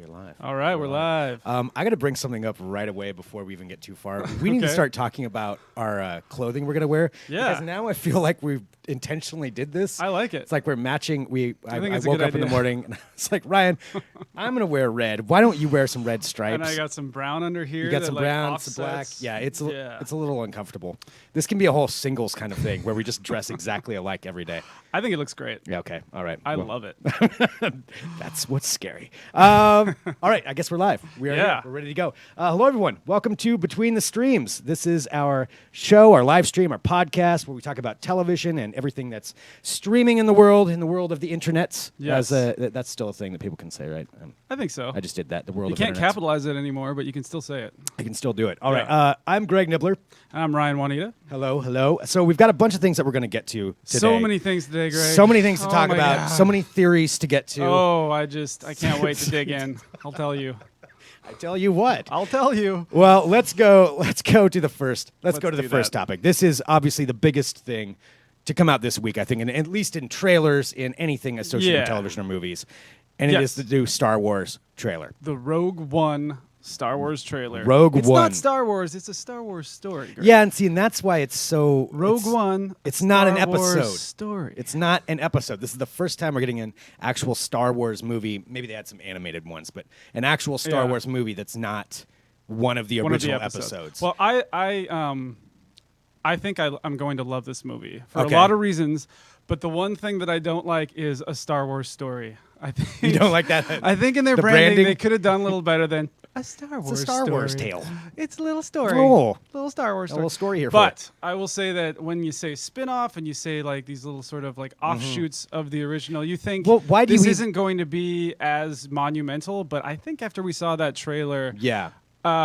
We're live. All right, we're live. I got to bring something up right away before we even get too far. We need to start talking about our clothing we're going to wear. Yeah. Because now I feel like we intentionally did this. I like it. It's like we're matching. I think it's a woke good up in the idea. morning and I was like, Ryan, I'm going to wear red. Why don't you wear some red stripes? And I got some brown under here. You got that, some like, brown, offsets. some black. Yeah, it's a little uncomfortable. This can be a whole singles kind of thing where we just dress exactly alike every day. I think it looks great. Yeah, okay. All right. I love it. That's what's scary. All right, I guess we're live. We are Yeah. here. We're ready to go. Hello, everyone. Welcome to Between the Streams. This is our show, our live stream, our podcast, where we talk about television and everything that's streaming in the world of the internets. Yes. That's still a thing that people can say, right? I think so. I just did that. The world You of can't internets. capitalize it anymore, but you can still say it. I can still do it. All Yeah. right. I'm Greg Nibbler. I'm Ryan Juanita. Hello. So we've got a bunch of things that we're going to get to today. So many things today, Greg. So many things to talk my about. God. So many theories to get to. Oh, I can't wait to dig in. I'll tell you. I tell you what. I'll tell you. Well, let's go to the first. Let's go to the do first that. topic. This is obviously the biggest thing to come out this week, I think, and at least in trailers, in anything associated with Yeah. television or movies. And it Yes. is the new Star Wars trailer. The Rogue One Star Wars trailer. Rogue it's One. not Star Wars. It's a Star Wars story. Greg. Yeah, and that's why it's so Rogue One. It's not an Star Wars episode. story. It's not an episode. This is the first time we're getting an actual Star Wars movie. Maybe they had some animated ones, but an actual Star Yeah. Wars movie that's not one of the One of the original episodes. episodes. Well, I think I'm going to love this movie for Okay. a lot of reasons. But the one thing that I don't like is a Star Wars story. I think you don't like that? I think in their The branding, branding? they could have done a little better than a Star Wars. It's a Star Wars story. tale. It's a little story. Oh. Little Star Wars A story. little story here for But I will say that when you say spin-off and you say like these little sort of like offshoots of the original, you think Well, why do this you isn't going to be as monumental. But I think after we saw that trailer, Yeah.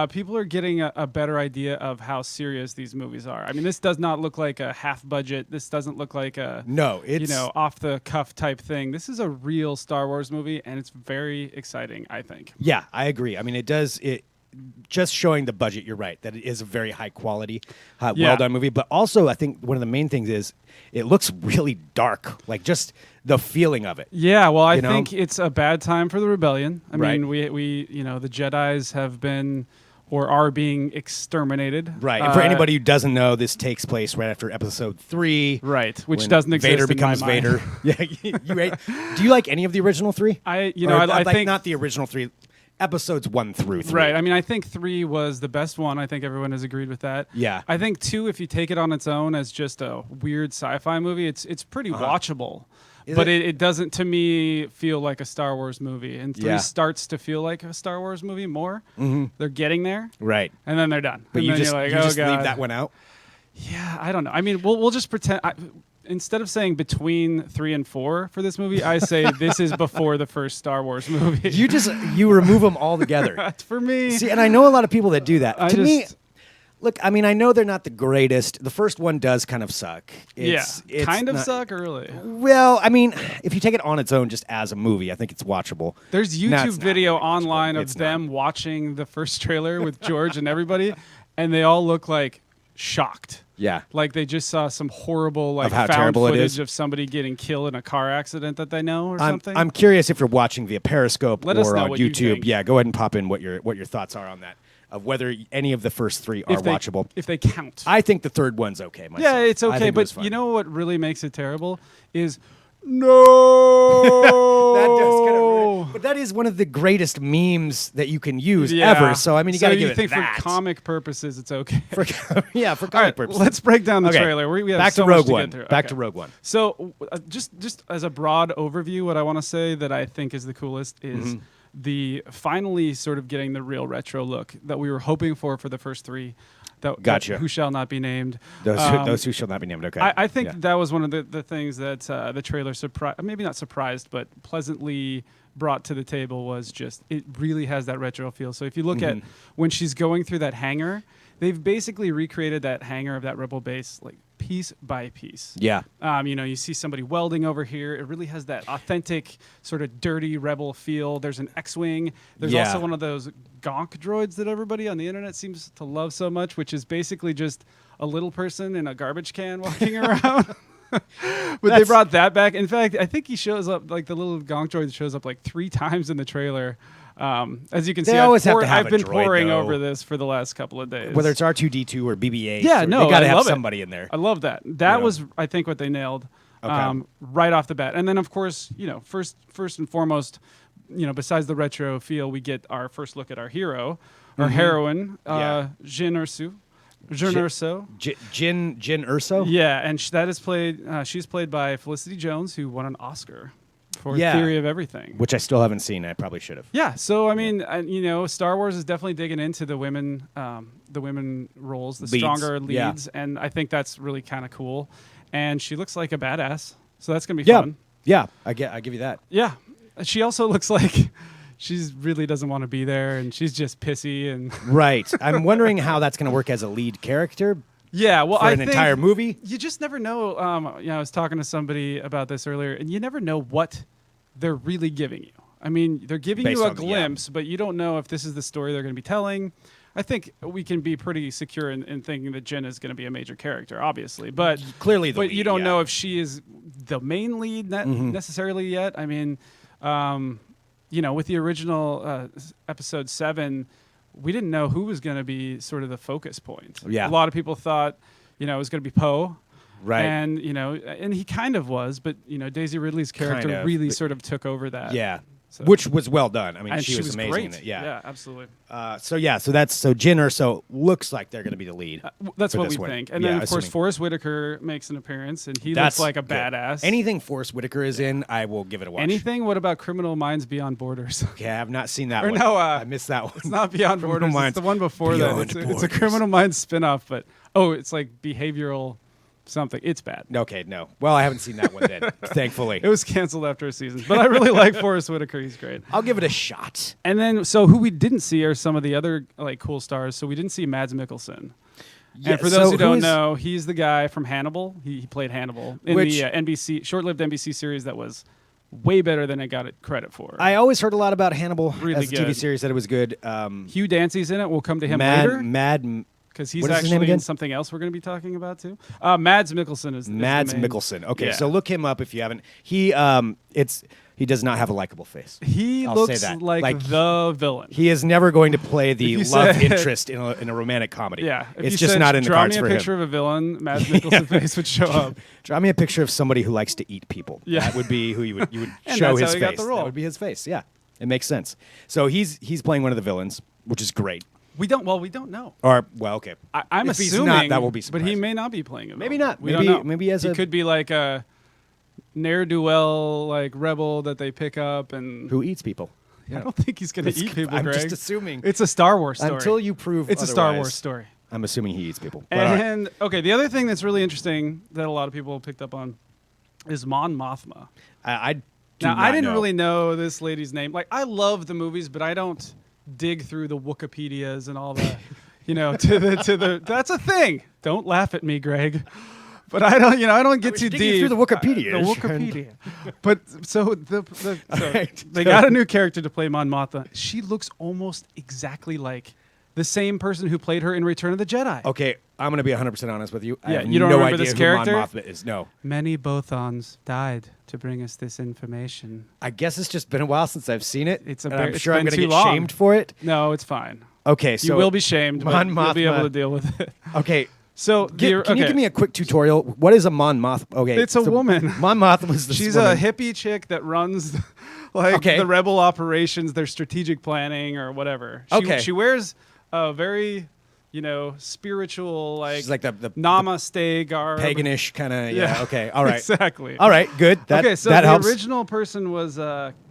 people are getting a better idea of how serious these movies are. I mean, this does not look like a half budget. This doesn't look like a No, it's off the cuff type thing. This is a real Star Wars movie, and it's very exciting, I think. Yeah, I agree. I mean, it just showing the budget. You're right that it is a very high quality, Yeah. well done movie. But also, I think one of the main things is it looks really dark. Like just the feeling of it. Yeah, well, I You know? think it's a bad time for the rebellion. I Right. mean, we the Jedis have been or are being exterminated. Right. And for anybody who doesn't know, this takes place right after Episode 3. right, which when doesn't exist Vader in becomes my mind. Vader. Yeah. You right? Do you like any of the original 3? I Or, think not the original 3. Episodes 1 through 3. Right. I mean, I think 3 was the best one. I think everyone has agreed with that. Yeah. I think 2, if you take it on its own as just a weird sci-fi movie, it's pretty watchable. Is But it? it doesn't, to me, feel like a Star Wars movie. And 3 Yeah. starts to feel like a Star Wars movie more. Mm-hmm. They're getting there, Right. and then they're done. But and you then just, you're like, you oh, just God. leave that one out? Yeah, I don't know. I mean, we'll just pretend. Instead of saying between 3 and 4 for this movie, I say this is before the first Star Wars movie. You remove them all together. For me. See, and I know a lot of people that do that. I To me, just- look, I mean, I know they're not the greatest. The first one does kind of suck. It's kind of not- suck early. Well, I mean, if you take it on its own just as a movie, I think it's watchable. There's No, YouTube it's not video very much, online but of it's them watching the first trailer with George and everybody, and they all look like shocked. Yeah. Like they just saw some horrible like Of how found terrible it footage is? of somebody getting killed in a car accident that they know or something. I'm curious if you're watching via Periscope Let us or know on what you YouTube. think. Yeah, go ahead and pop in what your thoughts are on that, of whether any of the first 3 are if they, watchable. if they count. I think the third one's okay myself. Yeah, it's I okay, think it was but fun. you know what really makes it terrible is no. That does kind of ruin it. But that is one of the greatest memes that you can use ever. So I mean, you got to give it think that. for comic purposes, it's okay. For comic All right, purposes. let's break down the Okay. trailer. We have Back so to much Rogue to One. get through. Back Okay. to Rogue One. So, just as a broad overview, what I want to say that I think is the coolest is the finally sort of getting the real retro look that we were hoping for the first 3. Gotcha. Who shall not be named. Those who shall not be named. Okay. I think Yeah. that was one of the things that the trailer maybe not surprised, but pleasantly brought to the table was just it really has that retro feel. So if you look at when she's going through that hangar, they've basically recreated that hangar of that rebel base like piece by piece. Yeah. You see somebody welding over here. It really has that authentic sort of dirty rebel feel. There's an X-Wing. There's Yeah. also one of those gonk droids that everybody on the internet seems to love so much, which is basically just a little person in a garbage can walking around. But they brought that back. In fact, I think he shows up, like the little gonk droid shows up like 3 times in the trailer. As you can see, I've been poring over this for the last couple of days. Whether it's R2D2 or BB-8, yeah, no, they got to have love somebody in there. I love that. That was, I think, what they nailed right off the bat. And then, of course, first and foremost, besides the retro feel, we get our first look at our hero, our heroine, Jyn Erso. Jyn Erso. Jyn Erso? Yeah, and that is played. She's played by Felicity Jones, who won an Oscar for Theory of Everything, which I still haven't seen. I probably should have. Yeah, so I mean, Star Wars is definitely digging into the women roles, the leads. Stronger leads, and I think that's really kind of cool. And she looks like a badass, so that's gonna be fun. Yeah, I give you that. Yeah, she also looks like she really doesn't want to be there, and she's just pissy and right. I'm wondering how that's gonna work as a lead character. Yeah, well, for an entire movie, you just never know. I was talking to somebody about this earlier, and you never know what they're really giving you. I mean, they're giving you a glimpse, but you don't know if this is the story they're going to be telling. I think we can be pretty secure in thinking that Jyn is going to be a major character, obviously, but clearly, but you don't know if she is the main lead necessarily yet. I mean, with the original episode 7. We didn't know who was going to be sort of the focus point. Yeah. A lot of people thought, it was going to be Poe. Right. And, and he kind of was, but, Daisy Ridley's character really sort of took over that. Yeah. So. Which was well done. I mean, and she was amazing great. in it. Yeah. Yeah, absolutely. So Jyn Erso looks like they're going to be the lead. That's what we think. And then, of course, Forrest Whitaker makes an appearance, and he looks like a badass. Anything Forrest Whitaker is in, I will give it a watch. Anything? What about Criminal Minds Beyond Borders? Okay, I have not seen that one. No, I missed that one. It's not Beyond Borders. It's the one before that. It's a Criminal Minds spinoff, but it's like behavioral something. It's bad. Okay, no. Well, I haven't seen that one then, thankfully. It was canceled after a season, but I really like Forrest Whitaker. He's great. I'll give it a shot. And then, so who we didn't see are some of the other cool stars. So we didn't see Mads Mikkelsen. Yeah, and for those who don't know, he's the guy from Hannibal. He played Hannibal in the short-lived NBC series that was way better than it got credit for. I always heard a lot about Hannibal really as a TV series, that it was good. Hugh Dancy's in it. We'll come to him later. Because he's actually in something else we're going to be talking about too. Mads Mikkelsen is Mads Mikkelsen. Okay, so look him up if you haven't. He does not have a likable face. He looks like the villain. He is never going to play the love interest in a romantic comedy. Yeah, it's just not in the cards for him. Draw me a picture of a villain. Mads Mikkelsen's face would show up. Draw me a picture of somebody who likes to eat people. Yeah, that would be who you would show his face. Got the role. That would be his face. Yeah, it makes sense. So he's playing one of the villains, which is great. We don't know. Okay. I'm if assuming, he's not, that will be surprising. But he may not be playing a villain. Maybe not. We don't know. Maybe he could be like a ne'er-do-well rebel that they pick up and who eats people. Yeah. I don't think he's going to eat people. I'm Greg. just assuming it's a Star Wars story. Until you prove it's otherwise, a Star Wars story. I'm assuming he eats people. And the other thing that's really interesting that a lot of people picked up on is Mon Mothma. I didn't really know this lady's name. Like, I love the movies, but I don't dig through the Wikipedias and all the, that's a thing. Don't laugh at me, Greg. But I don't get too deep through the Wikipedia. The Wikipedia. But so they got a new character to play Mon Mothma. She looks almost exactly like the same person who played her in Return of the Jedi. Okay, I'm going to be 100% honest with you. Yeah, I have you don't no remember idea this who character? Mon Mothma is. No. Many Bothans died to bring us this information. I guess it's just been a while since I've seen it. I'm sure I'm going to get shamed for it. No, it's fine. Okay, so you will be shamed, but Mon you'll be Mothma. able to deal with it. Okay. So can you give me a quick tutorial? What is a Mon Mothma? Okay, it's a woman. Mon Mothma was She's woman. a hippie chick that runs the rebel operations, their strategic planning or whatever. She wears a very spiritual she's like the namaste garb, paganish kind of. Yeah. Okay. All right. Exactly. All right. Good. So that the helps. original person was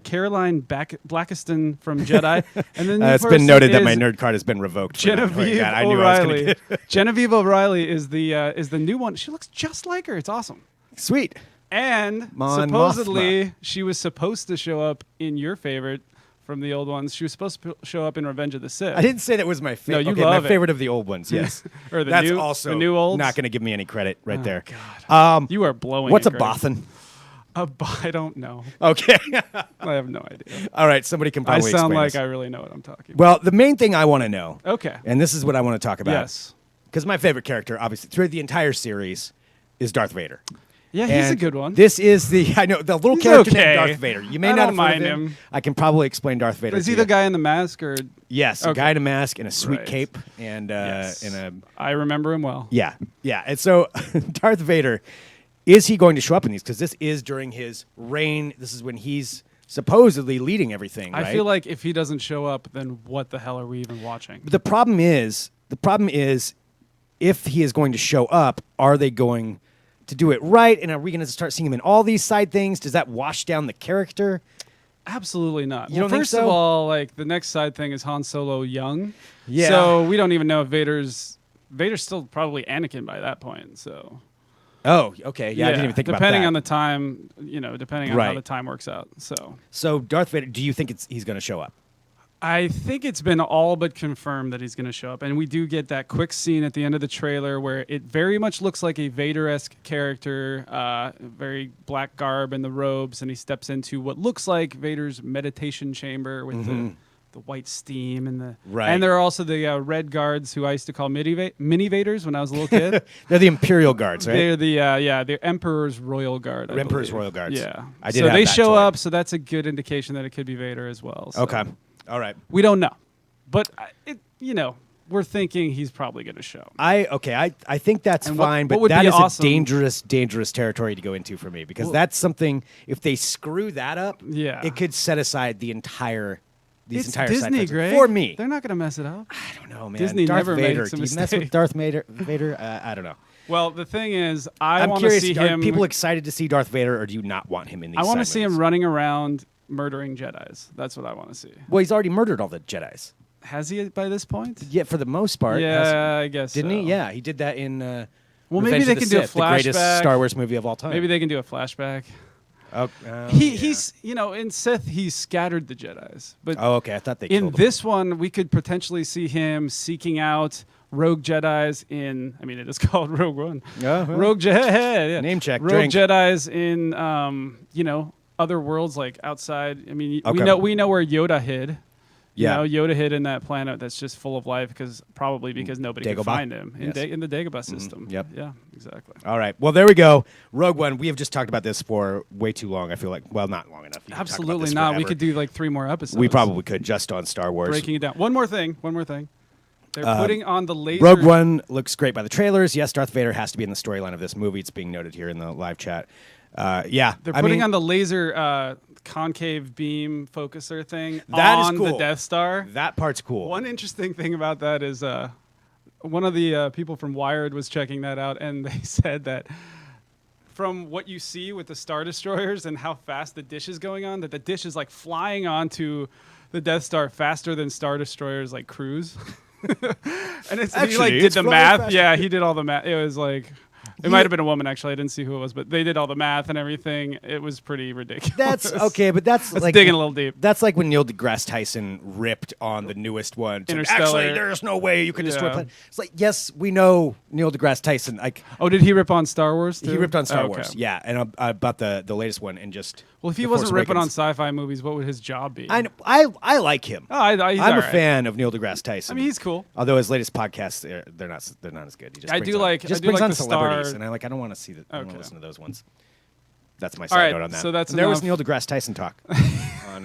Caroline Blackiston from Jedi, and then it's been noted that my nerd card has been revoked. Genevieve O'Reilly. Genevieve O'Reilly is the new one. She looks just like her. It's awesome. Sweet. And Mon supposedly Mothma. she was supposed to show up in your favorite from the old ones. She was supposed to show up in Revenge of the Sith. I didn't say that was my favorite. No, you love my favorite of the old ones. Yes, or the that's new, also the new olds. Not going to give me any credit right there. God, you are blowing. What's it, a Greg. Bothan? I don't know. Okay, I have no idea. All right, somebody can probably. I sound explain like this. I really know what I'm talking about. Well, the main thing I want to know. Okay. And this is what I want to talk about. Yes. Because my favorite character, obviously, through the entire series, is Darth Vader. Yeah, he's a And good one. This is the the little He's character okay. named Darth Vader. You may I not don't have heard mind of him. I can probably explain Darth Vader. Is he to the you. guy in the mask or? Yes, a Okay. guy in a mask and a sweet Right. cape and Yes. in a I remember him well. yeah. And so Darth Vader, is he going to show up in these? Because this is during his reign. This is when he's supposedly leading everything. I right? feel like if he doesn't show up, then what the hell are we even watching? But the problem is, if he is going to show up, are they going to do it right? And are we going to start seeing him in all these side things? Does that wash down the character? Absolutely not. You don't think first so? of all, like the next side thing is Han Solo young. Yeah. So we don't even know if Vader's still probably Anakin by that point. So Oh, okay. Yeah, I didn't even think about that. depending on the time, depending on how Right. the time works out. So Darth Vader, do you think he's going to show up? I think it's been all but confirmed that he's going to show up. And we do get that quick scene at the end of the trailer where it very much looks like a Vader-esque character, very black garb and the robes, and he steps into what looks like Vader's meditation chamber with the white steam and the Right. and there are also the red guards who I used to call mini Vaders when I was a little kid. They're the Imperial Guards, right? They're the Emperor's Royal Guard. I Emperor's believe. Royal Guards. Yeah. I did So have they that show toy. up, so that's a good indication that it could be Vader as well. So. Okay. All right. We don't know, but we're thinking he's probably going to show. I think that's And what- fine, what but would that be is awesome- a dangerous territory to go into for me because that's something. If they screw that up, Yeah. it could set aside these It's entire Disney, side projects. Greg. For me. They're not going to mess it up. I don't know, man. Disney Darth never Vader. makes a Do you mess mistake. with Darth Vader? I don't know. Well, the thing is, I I'm want to curious. see Are him. people excited to see Darth Vader, or do you not want him in these? I want to side see him movies? running around murdering Jedis. That's what I want to see. Well, he's already murdered all the Jedis. Has he by this point? Yeah, for the most part. Yeah, I guess. Didn't so. he? Yeah, he did that in. Well, Revenge maybe they of the can do a Sith, the greatest flashback. Star Wars movie of all time. Maybe they can do a flashback. Oh, He's in Sith he's scattered the Jedis, but Oh, okay. I thought they in killed him. this one we could potentially see him seeking out rogue Jedis in. I mean, it is called Rogue One. Yeah, well, Rogue yeah. Name check, Rogue drink. Jedis in other worlds like outside. I mean, Okay. we know where Yoda hid. Yeah. Yoda hid in that planet that's just full of life because nobody could Dagobah? find him in, Yes. in the Dagobah system. Yep. Yeah, exactly. All right. Well, there we go. Rogue One. We have just talked about this for way too long. I feel like, well, not long enough. You can talk about Absolutely this not. We forever. could do like 3 more episodes. We probably could just on Star Wars. breaking it down. One more thing. They're putting on the laser. Rogue One looks great by the trailers. Yes, Darth Vader has to be in the storyline of this movie. It's being noted here in the live chat. Yeah. They're I putting mean, on the laser concave beam focuser thing That is on cool. the Death Star. that part's cool. One interesting thing about that is one of the people from Wired was checking that out, and they said that from what you see with the Star Destroyers and how fast the dish is going on, that the dish is like flying onto the Death Star faster than Star Destroyers like cruise. And he Actually, like did it's the flying math. faster. Yeah, he did all the math. It was like it might have been a woman actually. I didn't see who it was, but they did all the math and everything. It was pretty ridiculous. That's okay, but that's like digging a little deep. That's like when Neil deGrasse Tyson ripped on the newest one. It's like, Interstellar. actually, there's no way you can destroy Yeah. planet. It's like, yes, we know Neil deGrasse Tyson. Like Oh, did he rip on Star Wars too? he ripped on Star Oh, Wars, okay. yeah, and about the latest one and just. Well, if he The wasn't Force ripping on Awakens. sci-fi movies, what would his job be? I like him. Oh, he's I'm all a right. fan of Neil deGrasse Tyson. I mean, he's cool. Although his latest podcasts, they're not as good. He just I brings do on- like- just I do brings like on the celebrities, Star- and I don't want to see that. I don't want Okay. to listen to those ones. That's my All side right, note on that. so that's And there was enough. Neil deGrasse Tyson talk. on,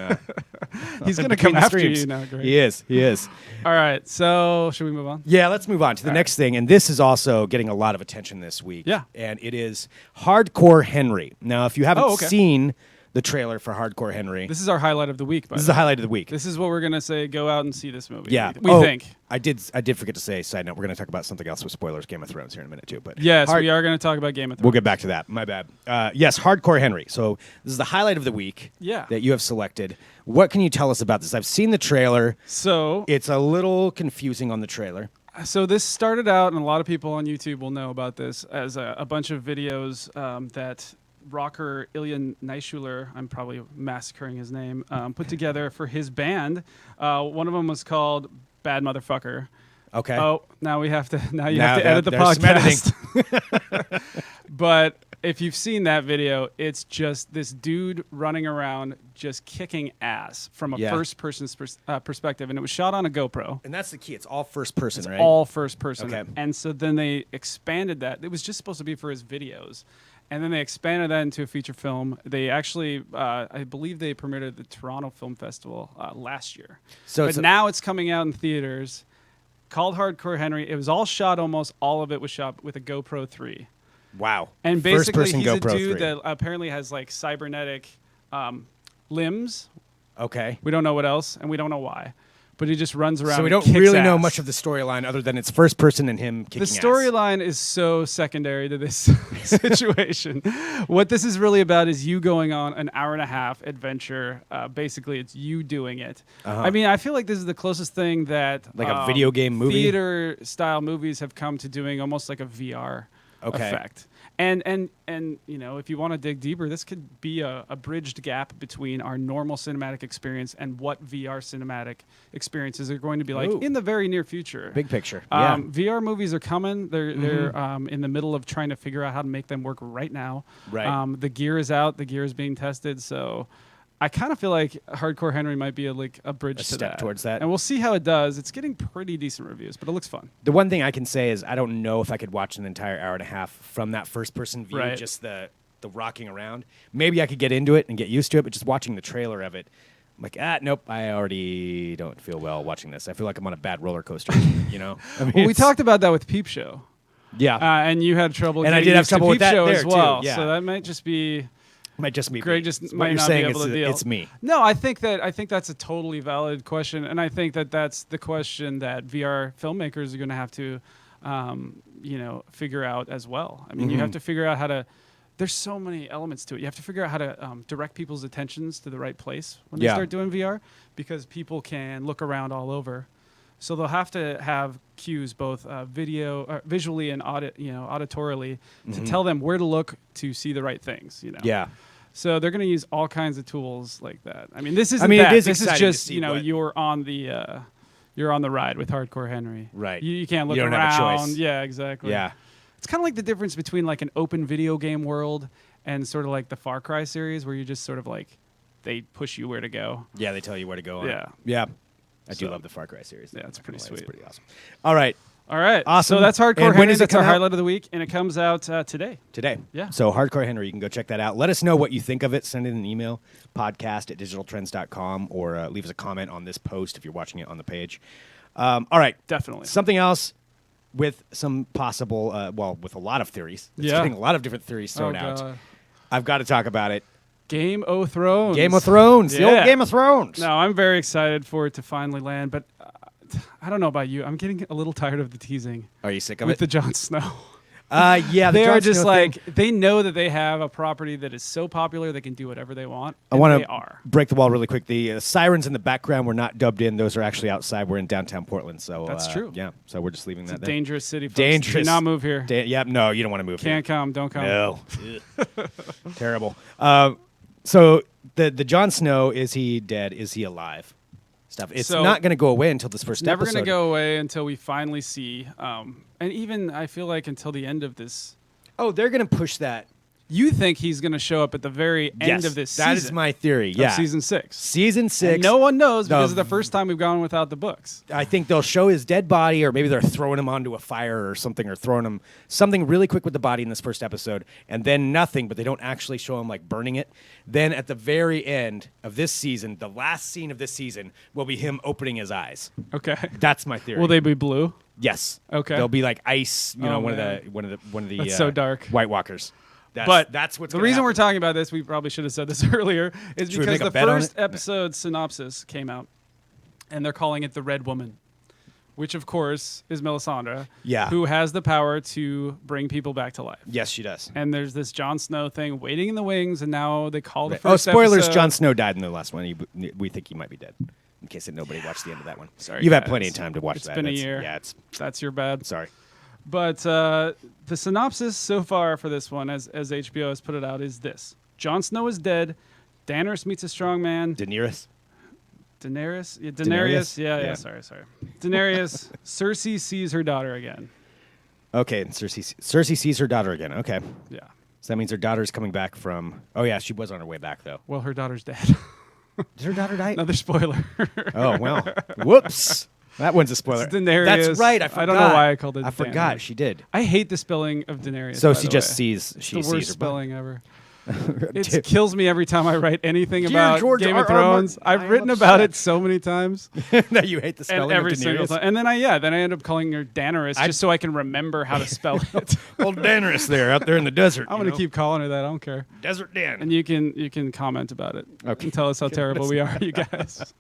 He's on going to Between come the after Streams. you now, Greg. He is. All right, so should we move on? Yeah, let's move on to the next thing. And this is also getting a lot of attention this week. Yeah. And it is Hardcore Henry. Now, if you haven't Oh, okay. seen the trailer for Hardcore Henry, This is our highlight of the week, by this is the the way. highlight of the week. This is what we're going to say, go out and see this movie. Yeah. We Oh, think. I did forget to say, side note, we're going to talk about something else with spoilers, Game of Thrones here in a minute too. But Yes, we are going to talk about Game of Thrones. We'll get back to that. My bad. Yes, Hardcore Henry. So this is the highlight of the week Yeah. that you have selected. What can you tell us about this? I've seen the trailer. So It's a little confusing on the trailer. this started out, and a lot of people on YouTube will know about this, as a bunch of videos that rocker Ilya Naishuler, I'm probably massacring his name, put together for his band. One of them was called Bad Motherfucker. Okay. Oh, now you have to Now edit the there's some editing. podcast. But if you've seen that video, it's just this dude running around just kicking ass from a Yeah. first person's perspective, and it was shot on a GoPro. And that's the key. It's all first person, right? All first person. Okay. And so then they expanded that. It was just supposed to be for his videos. and then they expanded that into a feature film. They actually, I believe they premiered at the Toronto Film Festival last year. But now it's coming out in theaters, called Hardcore Henry. It was all shot, almost all of it was shot with a GoPro 3. Wow. And basically he's GoPro a dude 3. that apparently has like cybernetic limbs. Okay. We don't know what else, and we don't know why. But he just runs around. So we and don't kicks really know ass. much of the storyline other than it's first person and him kicking The ass. storyline is so secondary to this situation. What this is really about is you going on an hour-and-a-half adventure. Basically, it's you doing it. I mean, I feel like this is the closest thing that Like a video game movie? theater-style movies have come to doing almost like a VR effect. And you know, if you want to dig deeper, this could be a bridged gap between our normal cinematic experience and what VR cinematic experiences are going to be like in the very near future. Big picture. Yeah. VR movies are coming. They're in the middle of trying to figure out how to make them work right now. Right. The gear is out. The gear is being tested. So I kind of feel like Hardcore Henry might be a bridge to step that. towards that. And we'll see how it does. It's getting pretty decent reviews, but it looks fun. The one thing I can say is I don't know if I could watch an entire hour and a half from that first person view, Right. just the rocking around. Maybe I could get into it and get used to it, but just watching the trailer of it, I'm like, nope, I already don't feel well watching this. I feel like I'm on a bad roller coaster, you know? I mean, Well, we talked about that with Peep Show. Yeah. And you had trouble And I getting did have used to trouble with Peep that Show there, as too, well. yeah. So that might just be... Might just be Greg me. just What might you're not saying be able to deal. It's me. No, I think that's a totally valid question, and I think that that's the question that VR filmmakers are going to have to, figure out as well. I mean, you have to figure out how to. There's so many elements to it. You have to figure out how to direct people's attentions to the right place when they start doing VR, because people can look around all over. So they'll have to have cues, both visually and auditorily, to tell them where to look to see the right things. You know. Yeah. So they're going to use all kinds of tools like that. I mean, this isn't it that. is This is exciting to just see you're on the ride with Hardcore Henry. Right. You can't look You don't around. have a choice. Yeah, exactly. Yeah. It's kind of like the difference between like an open video game world and sort of like the Far Cry series, where you just sort of like they push you where to go. Yeah, they tell you where to go on. Yeah. Yeah. I do So- love the Far Cry series. Yeah, it's pretty It's sweet. pretty awesome. All right. All right. Awesome. So that's Hardcore And when Henry. does it That's our come out? highlight of the week, and it comes out today. Today. Yeah. So Hardcore Henry, you can go check that out. Let us know what you think of it. Send in an email, podcast@digitaltrends.com, or leave us a comment on this post if you're watching it on the page. All right. Definitely. Something else with some possible, with a lot of theories. It's getting a lot of different theories thrown out. God. I've got to talk about it. Game of Thrones. Game of Thrones. The old Yeah. Game of Thrones. No, I'm very excited for it to finally land, but I don't know about you. I'm getting a little tired of the teasing Are you sick of with it? the Jon Snow. Yeah. They Jon are just Snow like, thing. they know that they have a property that is so popular they can do whatever they want. I and want they to are. break the wall really quick. The sirens in the background were not dubbed in. Those are actually outside. We're in downtown Portland. So That's true. Yeah. So we're just leaving It's a that there. dangerous city. Folks. Dangerous. Do not move here. Yeah, no, you don't want to move Can't come. Don't come. here. No. Terrible. So the Jon Snow, is he dead? Is he alive? Stuff. It's So- not going to go away until this first Never episode. going to go away until we finally see. And even, I feel like, until the end of this. Oh, they're going to push that. You think he's going to show up at the very end Yes, of this season. that is my theory. of Yeah. Season 6. Season 6. And no one knows The- because it's the first time we've gone without the books. I think they'll show his dead body, or maybe they're throwing him onto a fire or something, or throwing him something really quick with the body in this first episode, and then nothing, but they don't actually show him like burning it. Then at the very end of this season, the last scene of this season will be him opening his eyes. Okay. That's my theory. Will they be blue? Yes. Okay. They'll be like ice. You know, Oh, one man. of the. That's so dark. White Walkers. But that's what's the gonna reason happen. we're talking about this, we probably should have said this earlier, is Should we because make a the bet on first it? episode synopsis came out, and they're calling it the Red Woman, which of course is Melisandre, Yeah. who has the power to bring people back to life. Yes, she does. And there's this Jon Snow thing waiting in the wings, and now they call the first spoilers! episode. Jon Snow died in the last one. We think he might be dead. In case that nobody watched the end of that one. Sorry, You've had guys. plenty of time to watch It's that. been a That's- year. Yeah, it's That's your bad. sorry. But the synopsis so far for this one, as HBO has put it out, is this: Jon Snow is dead. Daenerys meets a strong man. Daenerys. Daenerys? Yeah, Daenerys? Yeah, Yeah. sorry. Daenerys. Cersei sees her daughter again. Okay, and Cersei sees her daughter again. Okay, Yeah. so that means her daughter's coming back from. Oh yeah, she was on her way back though. Well, her daughter's dead. Did her daughter die? Another spoiler. Oh well. Whoops. That one's a spoiler. It's Daenerys. That's right. I forgot. I don't know why I called it. I forgot. Daenerys. She did. I hate the spelling of Daenerys. So by she the just way. sees. It's She the sees worst her spelling ever. body. It kills me every time I write anything Dear about George Game R. of R. Thrones. Martin, I've I am written about upset. it so many times, That you hate the spelling and every of single Daenerys? time. And then I end up calling her Daenerys just so I can remember how to spell it. Old Daenerys there, out there in the desert. I'm gonna keep calling her that. I don't care. Desert Dan. And you can comment about it. Okay. And tell us how terrible we are, you guys.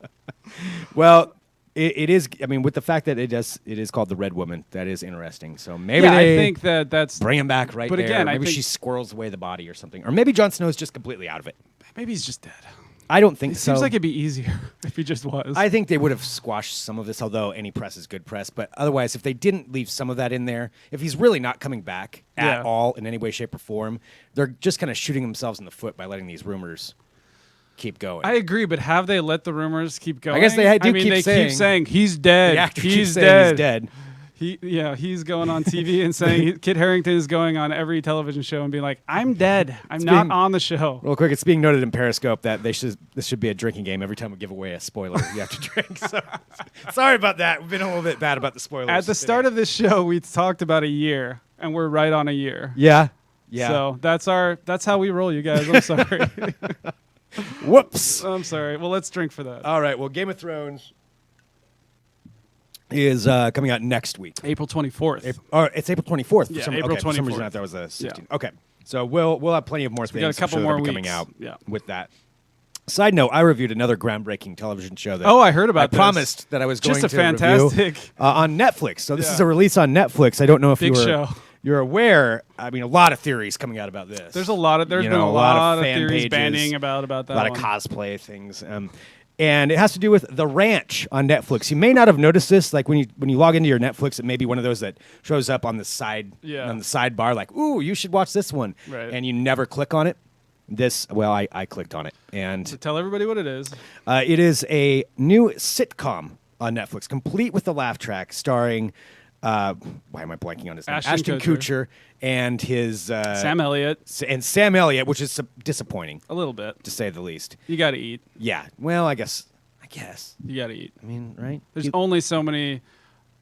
Well, it is. I mean, with the fact that it is called the Red Woman, that is interesting. So maybe Yeah, I they think that's bring him back right But there. again, I maybe think- she squirrels away the body or something, or maybe Jon Snow's just completely out of it. maybe he's just dead. I don't think It so. seems like it'd be easier if he just was. I think they would have squashed some of this, although any press is good press. But otherwise, if they didn't leave some of that in there, if he's really not coming back at Yeah. all in any way, shape, or form, they're just kind of shooting themselves in the foot by letting these rumors keep going. I agree, but have they let the rumors keep going? I guess they do I mean, keep they saying- keep saying he's dead. the actor he's keeps saying dead. he's dead. He's going on TV and saying Kit Harington is going on every television show and being like, "I'm dead. I'm not being- on the show." Real quick, it's being noted in Periscope that this should be a drinking game. Every time we give away a spoiler, you have to drink. So, sorry about that. We've been a little bit bad about the spoilers. At the start of this show, we talked about a year, and we're right on a year. yeah. So that's how we roll, you guys. I'm sorry. Whoops. I'm sorry. Well, let's drink for that. All right. Well, Game of Thrones is coming out next week. April 24th. It's April 24th. Yeah, For April some reason 24th. I thought that was the 16th. Yeah. Okay. So we'll have plenty of more things. we got a couple I'm sure more that'll be weeks. coming out Yeah. with that. Side note, I reviewed another groundbreaking television show that Oh, I heard about I this. promised that I was going Just a to review, fantastic on Netflix. So this Yeah. is a release on Netflix. I don't know if big you were show. you're aware. I mean, a lot of theories coming out about this. There's been a lot of theories banding about that a lot one. of cosplay things. And it has to do with The Ranch on Netflix. You may not have noticed this. Like when you log into your Netflix, it may be one of those that shows up on the side on the sidebar, like, "Ooh, you should watch this one," Right. and you never click on it. I clicked on it, and So tell everybody what it is. it is a new sitcom on Netflix, complete with the laugh track, starring. Why am I blanking on his name? Ashton Kutcher and his Sam Elliott, Sam Elliott, which is disappointing a little bit. to say the least. You got to eat. Yeah. Well, I guess. You got to eat. I mean, right? There's only so many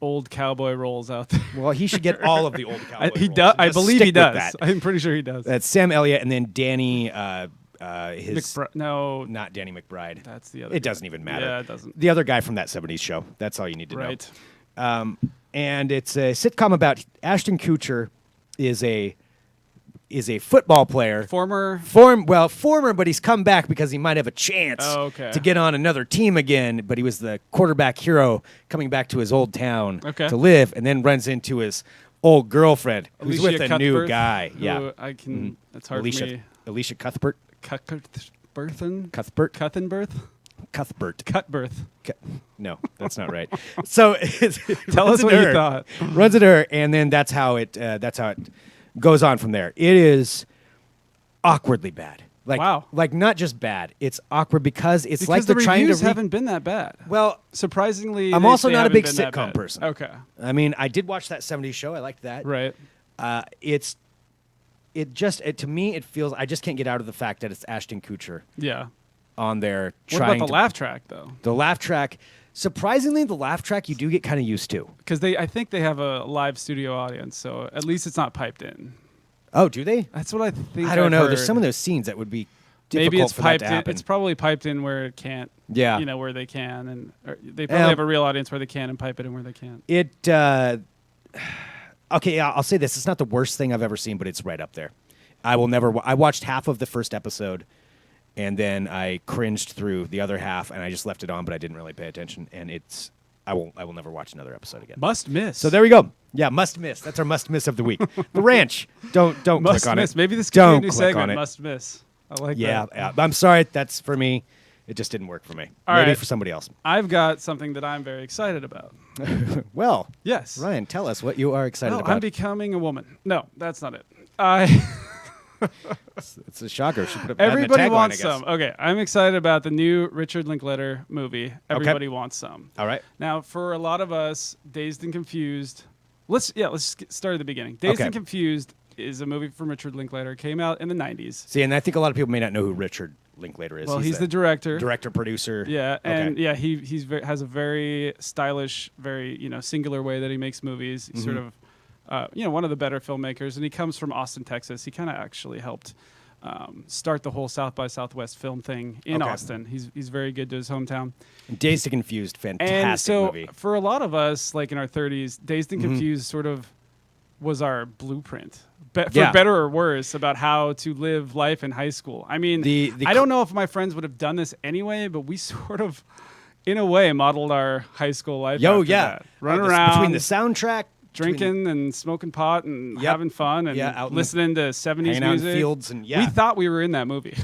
old cowboy roles out there. Well, he should get all of the old cowboy He roles does. and I just believe stick he with does. that. I'm pretty sure he does. That's Sam Elliott, and then Danny. No, Not Danny McBride. that's the other. It guy. doesn't even matter. Yeah, it doesn't. The other guy from that '70s show. That's all you need to Right. know. And it's a sitcom about Ashton Kutcher is a football player. Former. Former, but he's come back because he might have a chance Oh, okay. to get on another team again. But he was the quarterback hero coming back to his old town Okay. to live, and then runs into his old girlfriend who's with Alicia a new Cuthbert, guy. who Yeah, I can. It's hard Alicia, for me. Alicia Cuthbert. Cuthberthen. Cuthbert. Cuthbert. Cuthbert. Cutbirth. No, that's not right. So Tell us what you thought. Runs at her, and then that's how it goes on from there. It is awkwardly bad. Wow. Like not just bad. It's awkward because it's Because like the they're trying to. reviews haven't been that bad. Well, Surprisingly, I'm they- also they not a haven't big been that sitcom bad. person. Okay. I mean, I did watch that '70s show. I liked that. Right. To me, it feels. I just can't get out of the fact that it's Ashton Kutcher Yeah. on there What trying about the to laugh track though? the laugh track. Surprisingly, the laugh track you do get kind of used to. Because I think they have a live studio audience, so at least it's not piped in. Oh, do they? That's what I think. I don't I've know. There's heard. some of those scenes that would be difficult Maybe it's for that piped to in. happen. It's probably piped in where it can't. Yeah. You know where they can, and or they probably Yeah. have a real audience where they can and pipe it in where they can't. It. Okay, yeah, I'll say this. It's not the worst thing I've ever seen, but it's right up there. I will never. I watched half of the first episode, and then I cringed through the other half, and I just left it on, but I didn't really pay attention. And it's. I will never watch another episode again. Must miss. So there we go. Yeah, must miss. That's our must miss of the week. The Ranch. Don't must click on miss. it. Maybe this could be Don't a new click segment. on it. Must miss. I like Yeah, that. yeah. I'm sorry. That's for me. It just didn't work for me. All Maybe right. for somebody else. I've got something that I'm very excited about. Well, Yes. Ryan, tell us what you are excited No, about. I'm becoming a woman. No, that's not it. I. It's a shocker. She put a, that in a Everybody tagline, wants I guess. some. Okay, I'm excited about the new Richard Linklater movie. Everybody wants some. All right. Now, for a lot of us, Dazed and Confused. Let's start at the beginning. Dazed Okay. and Confused is a movie from Richard Linklater. Came out in the 90s. See, and I think a lot of people may not know who Richard Linklater is. Well, he's the director. Director, producer. Yeah, Okay. and yeah, has a very stylish, very singular way that he makes movies. He's sort of one of the better filmmakers, and he comes from Austin, Texas. He kind of actually helped start the whole South by Southwest film thing in Austin. He's very good to his hometown. Dazed and Confused, fantastic and so movie. For a lot of us, like in our 30s, Dazed and Confused sort of was our blueprint, for better or worse, about how to live life in high school. I mean, I don't know if my friends would have done this anyway, but we sort of, in a way, modeled our high school life. That. Running around between the soundtrack, drinking and smoking pot and having fun and listening to 70s music, out in fields, and we thought we were in that movie.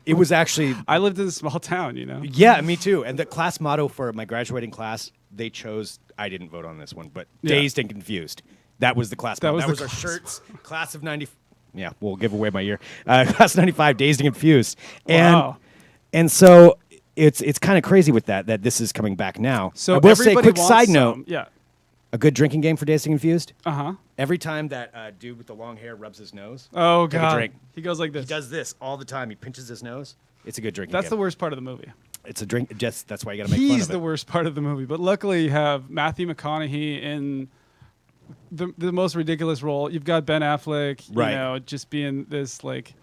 It was actually. I lived in a small town, Yeah, me too. And the class motto for my graduating class, they chose. I didn't vote on this one, but Dazed and Confused. That was the class motto. That was our shirts. Class of '90. Yeah, we'll give away my year. Class of '95, Dazed and Confused. And so it's kind of crazy with that this is coming back now. So I will say, quick side note. Yeah. A good drinking game for Dazed and Confused. Uh-huh. Every time that dude with the long hair rubs his nose, oh take god, a drink. He goes like this. He does this all the time. He pinches his nose. It's a good drinking That's game. the worst part of the movie. It's a drink. Just that's why you got to make fun of it. He's the worst part of the movie. But luckily, you have Matthew McConaughey in the most ridiculous role. You've got Ben Affleck, just being this like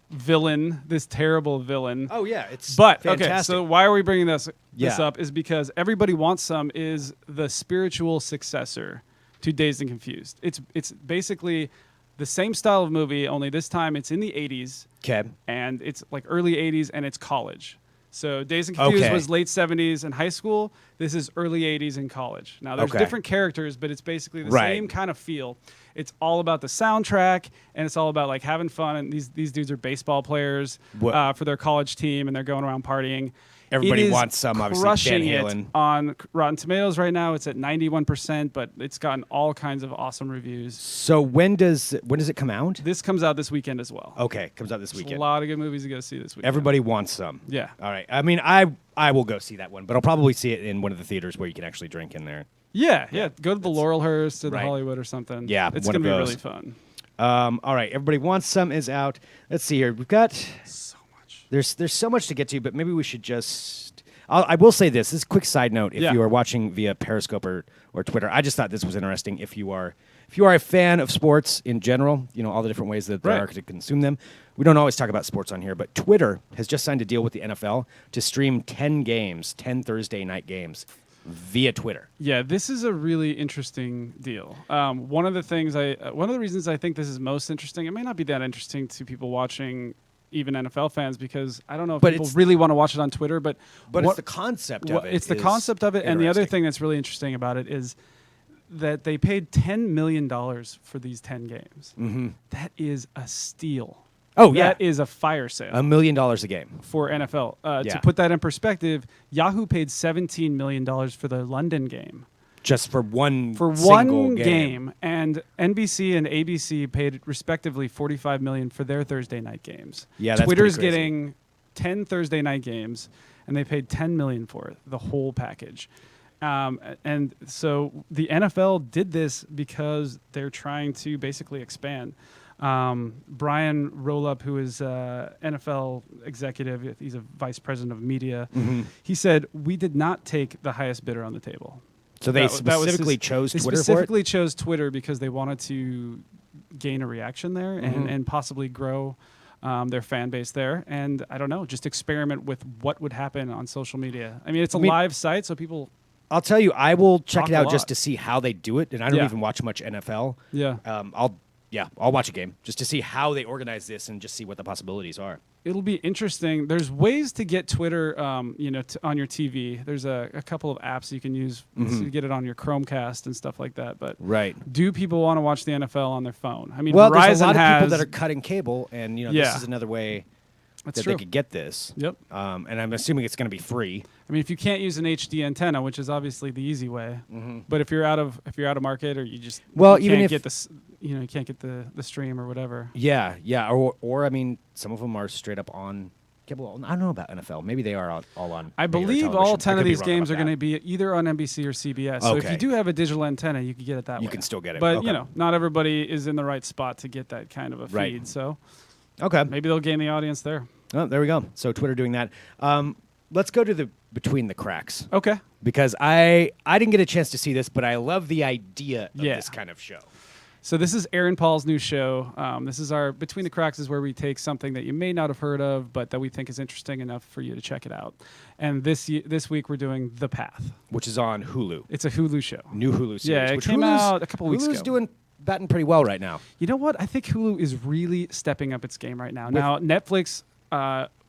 villain, this terrible villain. Oh yeah, it's fantastic. Okay. So why are we bringing this up? Is because Everybody Wants Some is the spiritual successor to Dazed and Confused. It's basically the same style of movie, only this time it's in the 80s. Okay. And it's like early 80s, and it's college. So Dazed and Confused was late 70s in high school. This is early 80s in college. Now, there's different characters, but it's basically the same kind of feel. It's all about the soundtrack, and it's all about like having fun. And these dudes are baseball players for their college team, and they're going around partying. Everybody Wants Some, obviously. Crushing Van it Halen. on Rotten Tomatoes right now. It's at 91%, but it's gotten all kinds of awesome reviews. So when does it come out? This comes out this weekend as well. Okay, comes out this weekend. A lot of good movies to go see this weekend. Everybody Wants Some. Yeah. All right. I mean, I will go see that one, but I'll probably see it in one of the theaters where you can actually drink in there. Yeah. Go to the Laurelhurst or the Hollywood or something. Yeah, it's one going to of be those. really fun. All right. Everybody Wants Some is out. Let's see here. We've got so much. There's so much to get to, but maybe we should just. I will say this. This is a quick side note. If you are watching via Periscope or Twitter, I just thought this was interesting. If you are a fan of sports in general, all the different ways that there are to consume them. We don't always talk about sports on here, but Twitter has just signed a deal with the NFL to stream 10 Thursday night games via Twitter. Yeah, this is a really interesting deal. One of the reasons I think this is most interesting, it may not be that interesting to people watching, even NFL fans, because I don't know if people really want to watch it on Twitter, but it's the concept of it. It's the concept of it, and the other thing that's really interesting about it is that they paid $10 million for these 10 games. Mm-hmm. That is a steal. Oh, yeah. That is a fire sale. $1 million a game. For NFL. To put that in perspective, Yahoo paid $17 million for the London game. Just for one game. And NBC and ABC paid respectively $45 million for their Thursday night games. Yeah, that's Twitter's pretty crazy. getting 10 Thursday night games, and they paid $10 million for it, the whole package. And so the NFL did this because they're trying to basically expand. Brian Rolup, who is NFL executive, he's a vice president of media, he said, "We did not take the highest bidder on the table." So they specifically chose Twitter for it? They specifically chose Twitter because they wanted to gain a reaction there and possibly grow their fan base there. And I don't know, just experiment with what would happen on social media. I mean, it's a live site, so people... I'll tell you, I will check it out just to see how they do it. And I don't even watch much NFL. Yeah. I'll watch a game just to see how they organize this and just see what the possibilities are. It'll be interesting. There's ways to get Twitter, on your TV. There's a couple of apps you can use to get it on your Chromecast and stuff like that. But do people want to watch the NFL on their phone? I mean, well, Verizon there's a lot of people has, that are cutting cable, and this is another way that they could get this. Yep. And I'm assuming it's going to be free. I mean, if you can't use an HD antenna, which is obviously the easy way, but if you're out of market or you just can't get this, you can't get the stream or whatever. Yeah, or I mean, some of them are straight up on cable. I don't know about NFL. Maybe they are all on. I believe all 10 of these games are going to be either on NBC or CBS. So if you do have a digital antenna, you can get it that way. You can still get it, but not everybody is in the right spot to get that kind of a feed. So okay, maybe they'll gain the audience there. Oh, there we go. So Twitter doing that. Let's go to the Between the Cracks. Okay. Because I didn't get a chance to see this, but I love the idea of Yeah. this kind of show. So this is Aaron Paul's new show. This is our Between the Cracks is where we take something that you may not have heard of, but that we think is interesting enough for you to check it out. And this week we're doing The Path, Which is on Hulu. It's a Hulu show. New Hulu series. Yeah, it which came out a couple weeks Hulu's ago. batting pretty well right now. You know what? I think Hulu is really stepping up its game right now. Now Netflix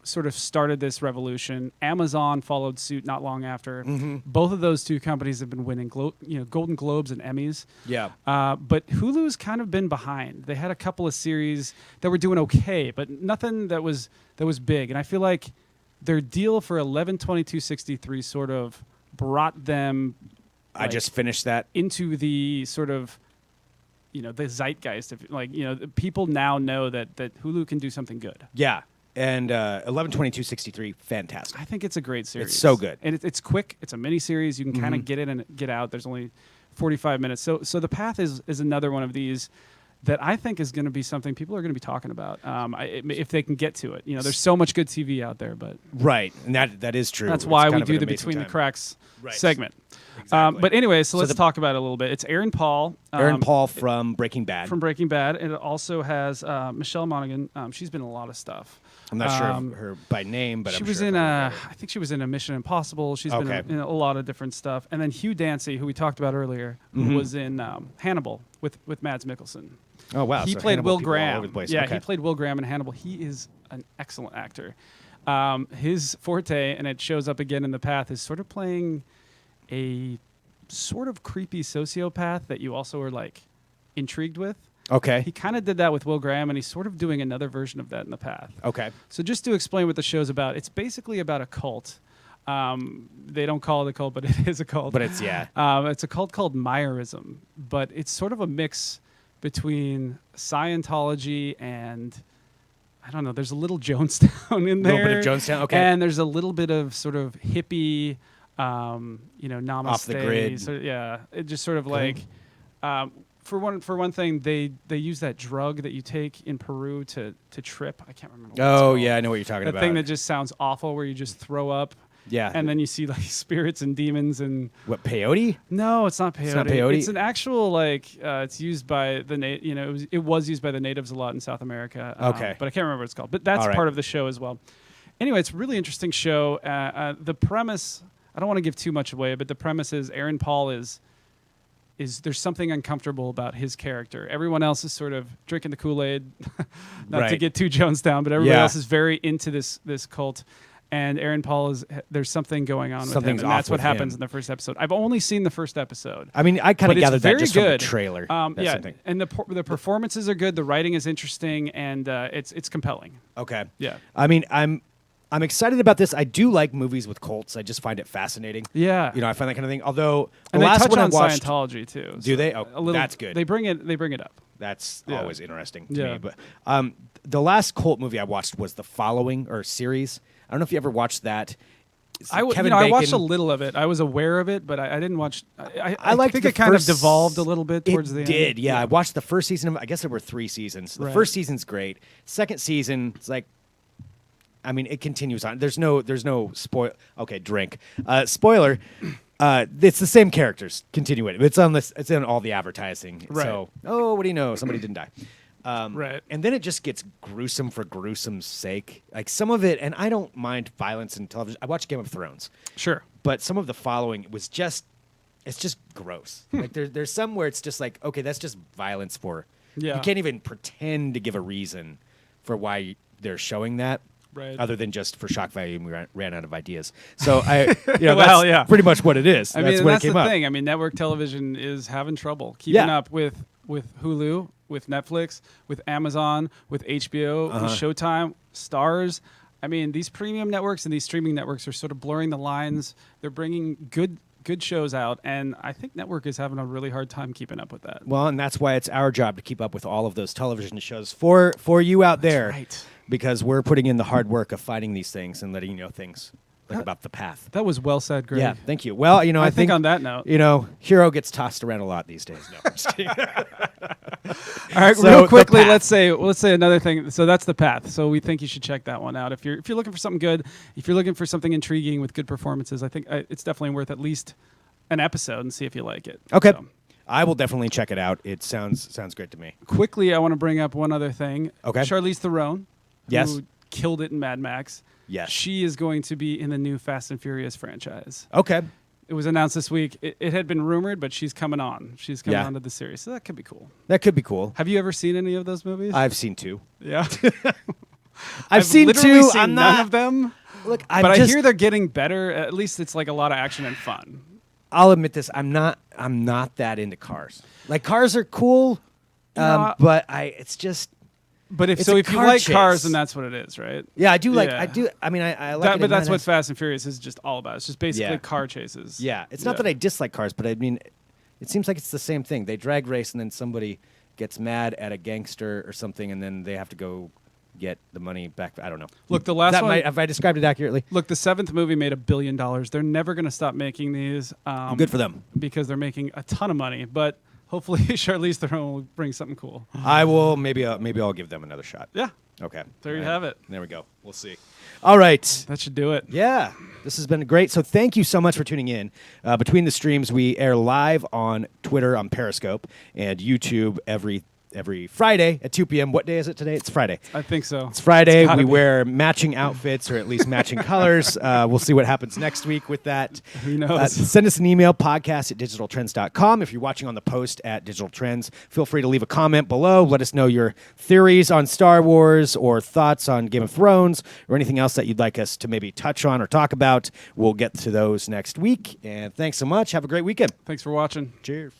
sort of started this revolution. Amazon followed suit not long after. Mm-hmm. Both of those two companies have been winning Golden Globes and Emmys. Yeah. But Hulu's kind of been behind. They had a couple of series that were doing okay, but nothing that was big. And I feel like their deal for 11/22/63 sort of brought them. I just finished that. Into the sort of, the zeitgeist of people now know that Hulu can do something good. Yeah. And 11/22/63, fantastic. I think it's a great series. It's so good. And it's quick. It's a mini series. You can kind Mm-hmm. of get in and get out. There's only 45 minutes. So The Path is another one of these that I think is going to be something people are going to be talking about if they can get to it. There's so much good TV out there, but Right. And that is true. that's It's why kind we of do an the amazing Between the time. Cracks Right. segment. Exactly. But anyway, so let's the- talk about it a little bit. It's Aaron Paul. Aaron Paul from Breaking Bad. From Breaking Bad. And it also has Michelle Monaghan. She's been in a lot of stuff. I'm not sure of her by name, but she I'm was sure in I've heard I think she was in a Mission Impossible. She's been Okay. in a lot of different stuff. And then Hugh Dancy, who we talked about earlier, who Mhm. was in Hannibal with Mads Mikkelsen. of. Oh wow. He so played Hannibal Will people all Graham. over the place. Yeah, Okay. he played Will Graham in Hannibal. He is an excellent actor. His forte, and it shows up again in The Path, is sort of playing a sort of creepy sociopath that you also are like intrigued with. Okay. He kind of did that with Will Graham, and he's sort of doing another version of that in The Path. Okay. So just to explain what the show's about, it's basically about a cult. They don't call it a cult, but it is a cult. But it's yeah. It's a cult called Myerism, but it's sort of a mix between Scientology and, I don't know, there's a little Jonestown in there. A little bit of Jonestown. Okay. And there's a little bit of sort of hippie, namaste. Off the grid. So, yeah, it just sort of like, for one thing, they use that drug that you take in Peru to trip. I can't remember. What it's Oh called. yeah, I know what you're talking That about. thing that just sounds awful, where you just throw up. yeah. And then you see like spirits and demons and what peyote? no, it's not peyote. It's not peyote? It's an actual it's used by the it was used by the natives a lot in South America. Okay. But I can't remember what it's called. But that's All right. part of the show as well. Anyway, it's a really interesting show. The premise, I don't want to give too much away, but the premise is Aaron Paul is there's something uncomfortable about his character. Everyone else is sort of drinking the Kool-Aid, not to Right. get too Jonestown, but everybody Yeah. else is very into this cult. And Aaron Paul there's something going on with him, Something's and off that's what with happens him. in the first episode. I've only seen the first episode. I mean, I kind But of it's gathered that very just good. from the trailer. That's Yeah, something. and the performances are good. The writing is interesting, and it's compelling. Okay. Yeah, I mean, I'm excited about this. I do like movies with cults. I just find it fascinating. yeah. I find that kind of thing. Although the And they last touch one I on watched, Scientology too. Do they? Oh, a little, that's good. They bring it up. That's Yeah. always interesting to Yeah. me. But the last cult movie I watched was The Following or series. I don't know if you ever watched that. It's I watched Bacon. a little of it. I was aware of it, but I didn't watch. I liked think the it kind of first- devolved a little bit towards the It end. did, yeah. I watched the first season of. I guess there were 3 seasons. The Right. first season's great. Second season, it's like, I mean, it continues on. There's no spoil. Okay, drink. Spoiler. It's the same characters continuing. It's on this. It's in all the advertising. Right. So, what do you know? Somebody didn't die. Right. And then it just gets gruesome for gruesome's sake. Like some of it, and I don't mind violence in television. I watch Game of Thrones, Sure. but some of the following was just, it's just gross. Like there's some where it's just like, okay, that's just violence for. Yeah. You can't even pretend to give a reason for why they're showing that. Right. Other than just for shock value, and we ran out of ideas. So Well, that's yeah. pretty much what it is. I That's mean, when that's it came the up. thing. I mean, network television is having trouble keeping Yeah. up with Hulu, with Netflix, with Amazon, with HBO, Uh-huh. with Showtime, Stars. I mean, these premium networks and these streaming networks are sort of blurring the lines. They're bringing good shows out, and I think network is having a really hard time keeping up with that. Well, and that's why it's our job to keep up with all of those television shows for you out there. right. Because we're putting in the hard work of finding these things and letting you know things like about the path. That was well said, Greg. Yeah, thank you. Well, I I think on that note, Hero gets tossed around a lot these days. No, I'm just kidding. right, So, real quickly, The Path. let's say another thing. So that's The Path. So we think you should check that one out if you're looking for something good, if you're looking for something intriguing with good performances. I think it's definitely worth at least an episode and see if you like it. Okay. So, I will definitely check it out. It sounds great to me. quickly, I want to bring up one other thing. Okay. Charlize Theron, Yes. who killed it in Mad Max. Yes. She is going to be in the new Fast and Furious franchise. Okay. It was announced this week. It had been rumored, but she's coming on. She's coming Yeah. on to the series, so that could be cool. That could be cool. Have you ever seen any of those movies? I've seen 2. Yeah. I've seen literally 2. seen I'm none not. of them. Look, But I hear they're getting better. At least it's like a lot of action and fun. I'll admit this. I'm not that into cars. Like cars are cool, Yeah. but it's just. But if It's so, a if you car like chase. cars, then that's what it is, right? Yeah, I do like. Yeah. I do. I mean, I like. That, it but in that's that what as- Fast and Furious is just all about. It's just basically Yeah. car chases. Yeah, it's not Yeah. that I dislike cars, but I mean, it seems like it's the same thing. They drag race, and then somebody gets mad at a gangster or something, and then they have to go get the money back. I don't know. Look, the last one. Have I described it accurately? Look, the 7th movie made $1 billion. They're never going to stop making these. Good for them. Because they're making a ton of money. But hopefully, Charlize Theron will bring something cool. I will. Maybe I'll give them another shot. Yeah, Okay. there you All right. have it. There we go. We'll see. All right. That should do it. Yeah, this has been great. So thank you so much for tuning in. Between the streams, we air live on Twitter, on Periscope, and YouTube every Friday at 2 p.m. What day is it today? It's Friday. I think so. It's Friday. gotta We be. wear matching outfits, or at least matching colors. We'll see what happens next week with that. Who knows? Send us an email, podcast@digitaltrends.com. If you're watching on the post at Digital Trends, feel free to leave a comment below. Let us know your theories on Star Wars or thoughts on Game of Thrones or anything else that you'd like us to maybe touch on or talk about. We'll get to those next week. And thanks so much. Have a great weekend. Thanks for watching. Cheers.